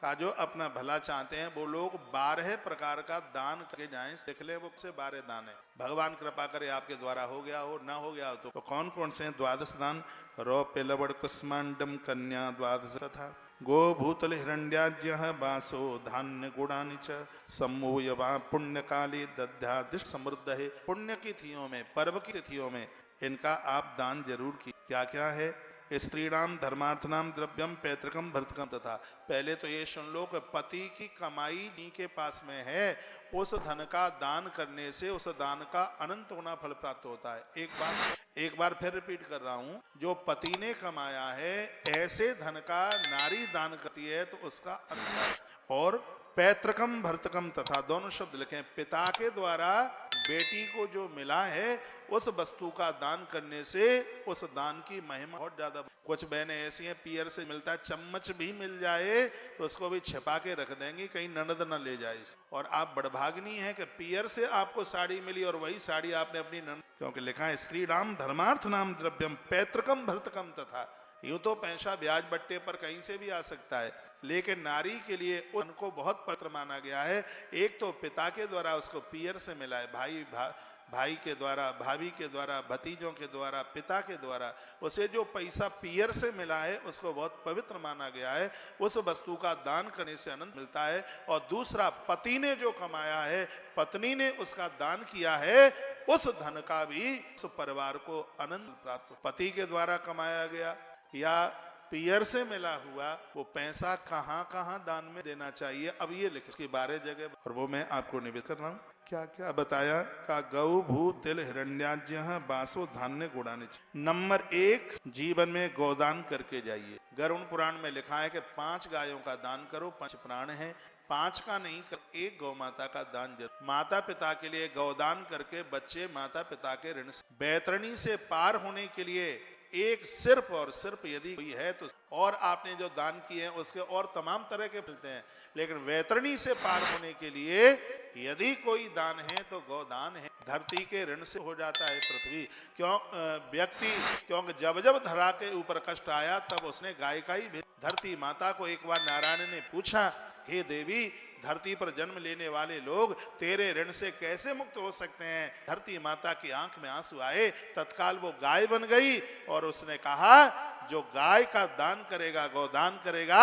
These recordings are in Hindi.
का जो अपना भला चाहते हैं वो लोग 12 प्रकार का दान करके जाएं। देख ले वो से 12 दान है। भगवान कृपा करे आपके द्वारा हो गया हो, ना हो गया हो तो कौन कौन से हैं? द्वादश दान रौप्य लवण कुष्मांडम कन्या द्वादश था गो भूतल हिरण्याज्य बासो धान्य गुणानि च सम्मूयवा पुण्य काली दध्यादिश समृद्ध है। पुण्य की तिथियों में, पर्व की तिथियों में इनका आप दान जरूर की। क्या क्या है? स्त्रीणाम धर्मार्थनाम द्रव्यम पैतृकम भर्तकम तथा। पहले तो ये सुन लो कि पति की कमाई नी के पास में है, उस धन का दान करने से उस दान का अनंत गुना फल प्राप्त होता है। एक बार फिर रिपीट कर रहा हूं, जो पति ने कमाया है ऐसे धन का नारी दान करती है तो उसका अनंत। और पैतृकम भर्तकम तथा, दोनों शब्द लिखें। पिता के द्वारा बेटी को जो मिला है उस वस्तु का दान करने से उस दान की महिमा बहुत ज्यादा। कुछ बहनें ऐसी हैं, पियर से मिलता है, चम्मच भी मिल जाए तो उसको भी छिपा के रख देंगी कहीं ननद न ले जाए। और आप बड़भाग्नी हैं कि पियर से आपको साड़ी मिली और वही साड़ी आपने अपनी ननद, क्योंकि लिखा है स्त्री नाम धर्मार्थ नाम द्रव्यम पैतृकम भर्तकम तथा। यूं तो पैसा ब्याज बट्टे पर कहीं से भी आ सकता है, लेकिन नारी के लिए उनको बहुत पवित्र माना गया है। एक तो पिता के द्वारा उसको पियर से मिला है, भाई के द्वारा, भाभी के द्वारा, भतीजों के द्वारा, पिता के द्वारा उसे जो पैसा पियर से मिला है उसको बहुत पवित्र माना गया है। उस वस्तु का दान करने से आनंद मिलता है। और दूसरा, पति ने जो कमाया है, पत्नी ने उसका दान किया है, उस धन का भी उस परिवार को आनंद प्राप्त। पति के द्वारा कमाया गया या पियर से मिला हुआ वो पैसा कहाँ कहाँ दान में देना चाहिए, अब ये लिखे इसकी 12 जगह, और वो मैं आपको निवेदन कर रहा हूँ। क्या क्या बताया? का गौ भू तिल हिरण्याज्य बासो धान्य गुणानि। नंबर 1, जीवन में गोदान करके जाइए। गरुड़ पुराण में लिखा है कि 5 गायों का दान करो, 5 प्राण है। 5 का नहीं कर, 1 गौ माता का दान जरूर। माता पिता के लिए गौदान करके बच्चे माता पिता के ऋण से, बैतरणी से पार होने के लिए एक सिर्फ और सिर्फ यदि कोई है तो, और आपने जो दान किए हैं उसके और तमाम तरह के मिलते हैं, लेकिन वैतरणी से पार होने के लिए यदि कोई दान है तो गौदान है। धरती के ऋण से हो जाता है पृथ्वी। व्यक्ति, क्योंकि जब जब धरा के ऊपर कष्ट आया तब उसने गाय का ही भेज। धरती माता को एक बार नारायण ने पूछा, हे देवी, धरती पर जन्म लेने वाले लोग तेरे ऋण से कैसे मुक्त हो सकते हैं? धरती माता की आंख में आंसू आए, तत्काल वो गाय बन गई और उसने कहा, जो गाय का दान करेगा, गोदान करेगा,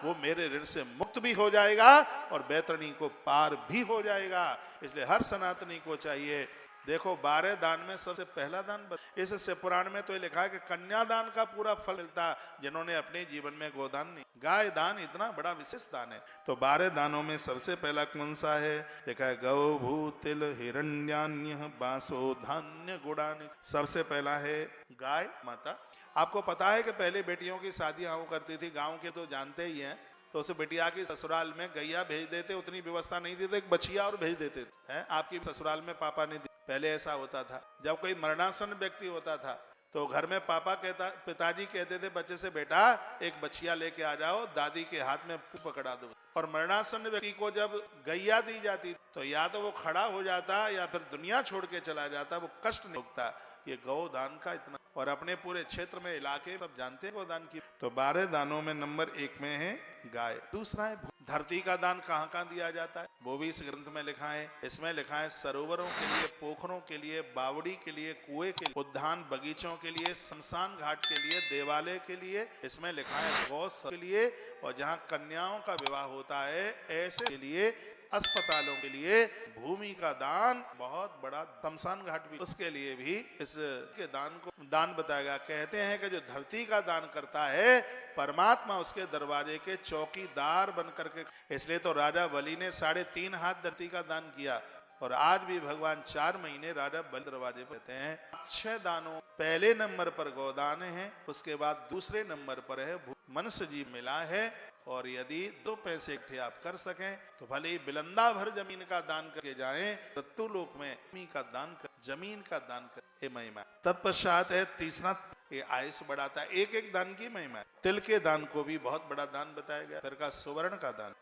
वो मेरे ऋण से मुक्त भी हो जाएगा और बैतरणी को पार भी हो जाएगा। इसलिए हर सनातनी को चाहिए। देखो 12 दान में सबसे पहला दान, इससे पुराण में तो ये लिखा है कि कन्यादान का पूरा फल मिलता जिन्होंने अपने जीवन में गोदान नहीं। गाय दान इतना बड़ा विशेष दान है। तो 12 दानों में सबसे पहला कौन सा है? लिखा है गौ भू तिल हिरण्यान्य बासो धान्य गुणानि। सबसे पहला है गाय माता। आपको पता है कि पहले बेटियों की शादियां हुआ करती थी, गाँव के तो जानते ही हैं, तो उस बिटिया की ससुराल में गैया भेज देते, उतनी व्यवस्था नहीं देते, एक बछिया और भेज देते हैं। आपकी ससुराल में पापा ने, पहले ऐसा होता था। जब कोई मरणासन व्यक्ति होता था तो घर में पिताजी कहते थे बच्चे से, बेटा एक बछिया लेके आ जाओ, दादी के हाथ में पकड़ा दो। और मरणासन व्यक्ति को जब गैया दी जाती तो या तो वो खड़ा हो जाता या फिर दुनिया छोड़ के चला जाता, वो कष्ट नहीं भोगता। ये गौदान का इतना, और अपने पूरे क्षेत्र में इलाके सब जानते हैं गौदान की। तो 12 दानों में नंबर 1 में है गाय। दूसरा है धरती का दान। कहाँ कहाँ दिया जाता है वो भी इस ग्रंथ में लिखा है। इसमें लिखा है सरोवरों के लिए, पोखरों के लिए, बावड़ी के लिए, कुएं के लिए, उद्यान बगीचों के लिए, शमशान घाट के लिए, देवालय के लिए। इसमें लिखा है गौ के लिए, और जहाँ कन्याओं का विवाह होता है ऐसे के लिए, अस्पतालों के लिए, भूमि का दान, बहुत बड़ा शमशान घाट भी, उसके लिए भी इसके दान को दान बताएगा। कहते हैं कि जो धरती का दान करता है परमात्मा उसके दरवाजे के चौकीदार बन करके। इसलिए तो राजा बलि ने 3.5 हाथ धरती का दान किया, और आज भी भगवान 4 महीने राजा बलि दरवाजे पर रहते हैं। 6 दानों, पहले नंबर पर गोदान है, उसके बाद दूसरे नंबर पर है मनुष्य जीव मिला है। और यदि 2 पैसे इकट्ठे आप कर सकें तो भले ही बिलंदा भर जमीन का दान करके जाएं, मृत्यु लोक में जमीन का दान कर, जमीन का दान कर, ये महिमा। तत्पश्चात है तीसरा, ये आयुष बढ़ाता है। एक एक दान की महिमा है। तिल के दान को भी बहुत बड़ा दान बताया गया। फिर का सुवर्ण का दान,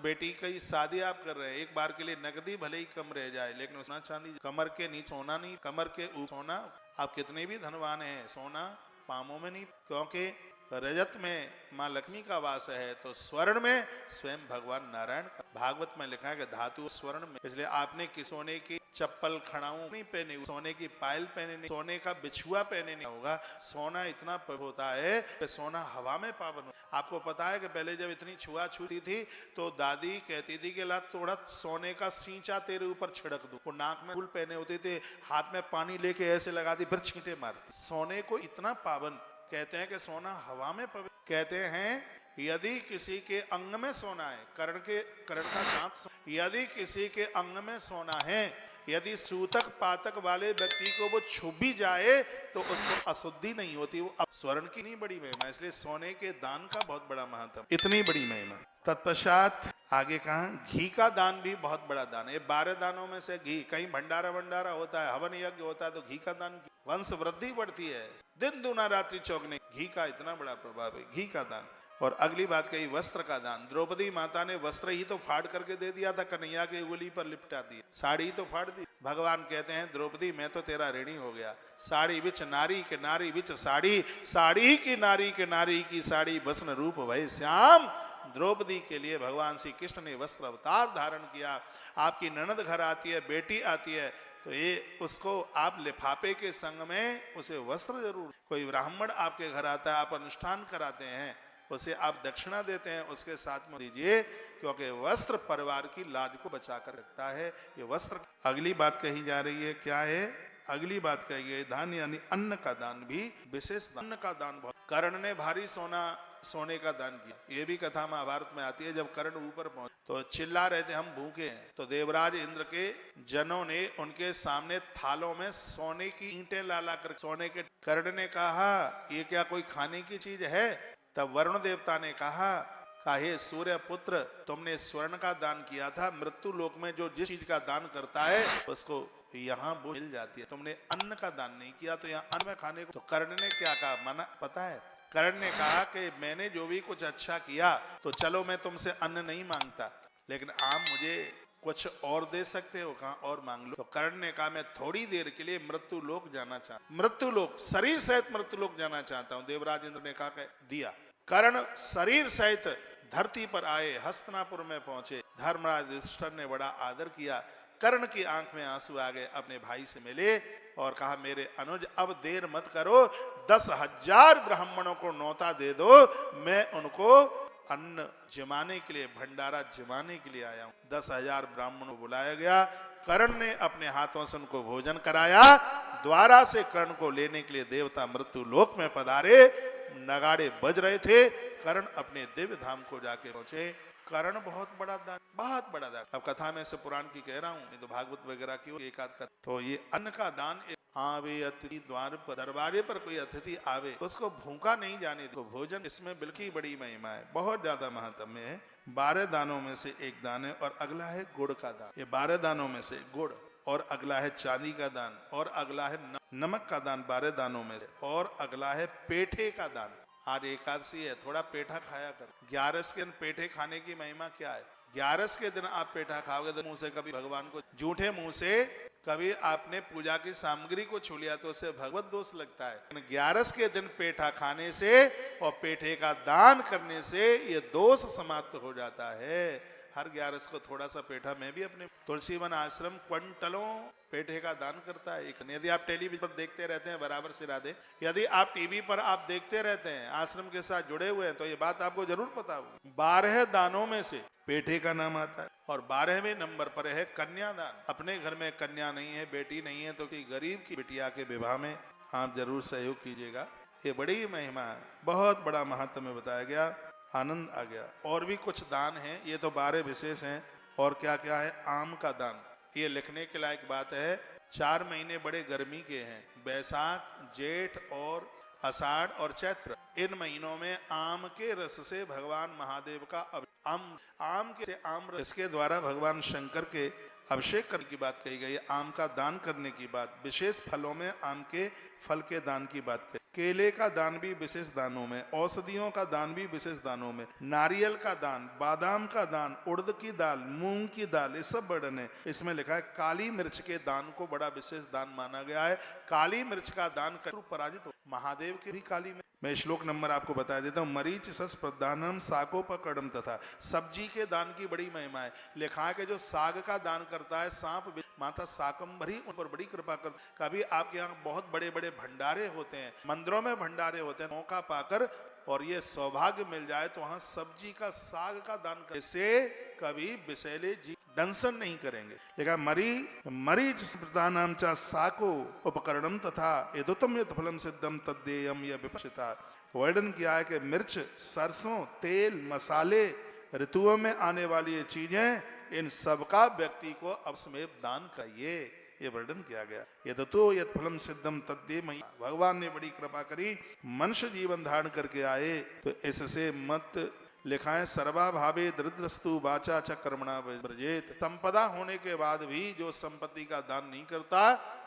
बेटी की शादी आप कर रहे हैं, एक बार के लिए नकदी भले ही कम रह जाए, लेकिन सोना चांदी कमर के नीचे सोना नहीं, कमर के ऊपर सोना। आप कितने भी धनवान हैं, सोना पामों में नहीं, क्योंकि रजत में माँ लक्ष्मी का वास है, तो स्वर्ण में स्वयं भगवान नारायण का। भागवत में लिखा है कि धातु स्वर्ण में, इसलिए आपने कि सोने की चप्पल खड़ाऊ नहीं पहने, सोने की पायल पहने नहीं, सोने का बिछुआ पहने नहीं होगा। सोना इतना होता है कि सोना हवा में पावन हो। आपको पता है कि पहले जब इतनी छुआछूती थी तो दादी कहती थी कि ला थोड़ा सोने का सींचा तेरे ऊपर छिड़क दूं। वो नाक में फूल पहने होते थे, हाथ में पानी लेके ऐसे लगाती, फिर छींटे मारती। सोने को इतना पावन कहते हैं कि सोना हवा में पवित्र। कहते हैं यदि किसी के अंग में सोना है, कर्ण का दांत, यदि किसी के अंग में सोना है, यदि सूतक पातक वाले व्यक्ति को वो छू भी जाए तो उसको अशुद्धि नहीं होती। वो स्वर्ण की नहीं बड़ी महिमा, इसलिए सोने के दान का बहुत बड़ा महत्व, इतनी बड़ी महिमा। तत्पश्चात आगे कहा घी का दान भी बहुत बड़ा दान है। 12 दानों में से घी, कहीं भंडारा होता है, हवन यज्ञ होता है तो घी का दान, वंश वृद्धि बढ़ती है, दिन दूना रात्रि चौगने। घी का इतना बड़ा प्रभाव है, घी का दान। और अगली बात कही वस्त्र का दान। द्रौपदी माता ने वस्त्र ही तो फाड़ करके दे दिया था, कन्हैया के उंगली पर लिपटा दी, साड़ी ही तो फाड़ दी। भगवान कहते हैं द्रौपदी मैं तो तेरा ऋणी हो गया। साड़ी बिच नारी के नारी बिच साड़ी, साड़ी की नारी के नारी की साड़ी, बसन रूप भय श्याम। द्रौपदी के लिए भगवान श्री कृष्ण ने वस्त्र अवतार धारण किया। आपकी ननद घर आती है, बेटी आती है, तो ये उसको आप लिफाफे के संग में उसे वस्त्र जरूर। कोई ब्राह्मण आपके घर आता है, आप अनुष्ठान कराते हैं, उसे आप दक्षिणा देते हैं, उसके साथ में दीजिए, क्योंकि वस्त्र परिवार की लाज को बचाकर रखता है। ये वस्त्र। अगली बात कही जा रही है, क्या है अगली बात कही गई? दान यानी अन्न का दान भी विशेष। अन्न का दान बहुत। कर्ण ने भारी सोने का दान किया। ये भी कथा महाभारत में आती है। जब कर्ण ऊपर पहुंचे तो चिल्ला रहे थे हम भूखे हैं, तो देवराज इंद्र के जनों ने उनके सामने थालों में सोने की ईंटें ला कर सोने के। कर्ण ने कहा ये क्या कोई खाने की चीज है? तब वरुण देवता ने कहा हे सूर्य पुत्र, तुमने स्वर्ण का दान किया था, मृत्यु लोक में जो जिस चीज का दान करता है उसको यहाँ वो मिल जाती है। तुमने अन्न का दान नहीं किया, तो यहाँ अन्न में खाने को। तो कर्ण ने क्या कहा मना, पता है? कर्ण ने कहा कि मैंने जो भी कुछ अच्छा किया तो चलो मैं तुमसे अन्न नहीं मांगता, लेकिन आप मुझे कुछ और दे सकते हो, कहा और मांग लो। तो कर्ण ने कहा मैं थोड़ी देर के लिए मृत्यु लोक जाना चाहता, मृत्यु लोक शरीर सहित मृत्यु लोक जाना चाहता हूँ। देवराज इंद्र ने कहा दिया। कर्ण शरीर सहित धरती पर आए, हस्तिनापुर में पहुंचे। धर्मराज युधिष्ठिर ने बड़ा आदर किया। कर्ण की आंख में आंसू आ गए, अपने भाई से मिले और कहा मेरे अनुज अब देर मत करो, 10,000 ब्राह्मणों को न्योता दे दो, मैं उनको अन्न जमाने के लिए, भंडारा जमाने के लिए आया हूं। 10,000 ब्राह्मणों को बुलाया गया। कर्ण ने अपने हाथों से उनको भोजन कराया। द्वारा से कर्ण को लेने के लिए देवता मृत्यु लोक में पधारे। नगाड़े बज रहे थे। कर्ण अपने दिव्य धाम को जाके पहुंचे। कर्ण बहुत बड़ा दान, बहुत बड़ा दान। अब कथा में से पुराण की कह रहा हूं, नहीं तो भागवत वगैरह की एक आध। तो ये अन्न का दान, आवे अतिथि द्वार पर, दरबारे पर कोई अतिथि आवे तो उसको भूखा नहीं जाने दो। भोजन इसमें बिल्कुल बड़ी महिमा है, बहुत ज्यादा महत्व है। 12 दानों में से एक दान है। और अगला है गुड़ का दान। ये 12 दानों में से गुड़, और अगला है चांदी का दान, और अगला है नमक का दान 12 दानों में से, और अगला है पेठे का दान। आज एकादशी है, थोड़ा पेठा खाया कर। 11 के दिन पेठे खाने की महिमा क्या है? 11 के दिन आप पेठा खाओगे तो मुंह से कभी भगवान को, झूठे मुंह से कभी आपने पूजा की सामग्री को छू लिया तो उससे भगवत दोष लगता है। 11 के दिन पेठा खाने से और पेठे का दान करने से ये दोष समाप्त हो जाता है। हर 11 को थोड़ा सा पेठा, मैं भी अपने तुलसीवन आश्रम क्विंटलों पेठे का दान करता है। यदि आप टेलीविजन पर देखते रहते हैं बराबर सिरा दे, यदि आप टीवी पर आप देखते रहते हैं, आश्रम के साथ जुड़े हुए हैं, तो ये बात आपको जरूर पता होगी। 12 दानों में से पेठे का नाम आता है। और 12वें नंबर पर है कन्यादान। अपने घर में कन्या नहीं है, बेटी नहीं है, तो गरीब की बिटिया के विवाह में आप जरूर सहयोग कीजिएगा। ये बड़ी महिमा है, बहुत बड़ा महत्व में बताया गया। आनंद आ गया। और भी कुछ दान हैं, ये तो 12 विशेष हैं। और क्या क्या है? आम का दान। ये लिखने के लायक बात है। 4 महीने बड़े गर्मी के हैं, बैसाख, जेठ और आषाढ़ और चैत्र। इन महीनों में आम के रस से भगवान महादेव का आम के रस, इसके द्वारा भगवान शंकर के अभिषेक करने की बात कही गई। आम का दान करने की बात, विशेष फलों में आम के फल के दान की बात कही। केले का दान भी विशेष दानों में, औषधियों का दान भी विशेष दानों में, नारियल का दान, बादाम का दान, उड़द की दाल, मूंग की दाल, ये सब वर्णन है। इसमें लिखा है काली मिर्च के दान को बड़ा विशेष दान माना गया है। काली मिर्च का दान पराजित हो। महादेव के भी काली मिर्च, मैं श्लोक नंबर आपको बता देता हूँ। मरीच सस प्रदानम साकोपकर्णम तथा। सब्जी के दान की बड़ी महिमा है। लिखा है कि जो साग का दान करता है, सांप माता शाकंभरी उन पर बड़ी कृपा कर। कभी आपके यहाँ बहुत बड़े बड़े भंडारे होते हैं, मंदिरों में भंडारे होते हैं, मौका पाकर और ये सौभाग्य मिल जाए तो वहां सब्जी का, साग का दान कर, से कभी विषैले जी दंशन नहीं करेंगे। लेकिन मरीच प्रदानम च साको उपकरणम तथा यदुतम यत फलम सिद्धम तद्देयम यह विपक्षिता। वर्णन किया है कि मिर्च, सरसों, तेल, मसाले, ऋतुओं में आने वाली ये चीजें, इन सबका व्यक्ति को अवश्य दान करिए, ये वर्णन किया गया। यदतो यत फलम सिद्धम तद्दे मयि। भगवान ने बड़ी कृपा करी, मनुष्य जीवन धारण करके आए तो इससे मत। लिखा है सर्वा भावे दरिद्रस्तु वाचा च कर्मणा व्रजेत। संपदा होने के बाद भी जो संपत्ति का दान नहीं करता,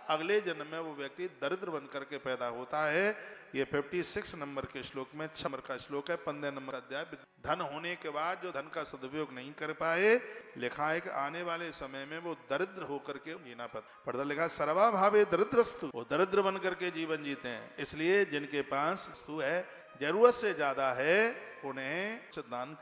अगले जन्म में वो व्यक्ति दरिद्र बन करके पैदा होता है। ये 56 नंबर के श्लोक में 6 नंबर का श्लोक है, 15 नंबर अध्याय। धन होने के बाद जो धन का सदुपयोग नहीं कर पाए, लिखा है कि आने वाले समय में वो दरिद्र होकर के जीना पड़ता। लिखा सर्वा भावे दरिद्रस्तु, वो दरिद्र बन करके जीवन जीते हैं। इसलिए जिनके पास वस्तु है, जरूरत से ज्यादा है, उन्हें दान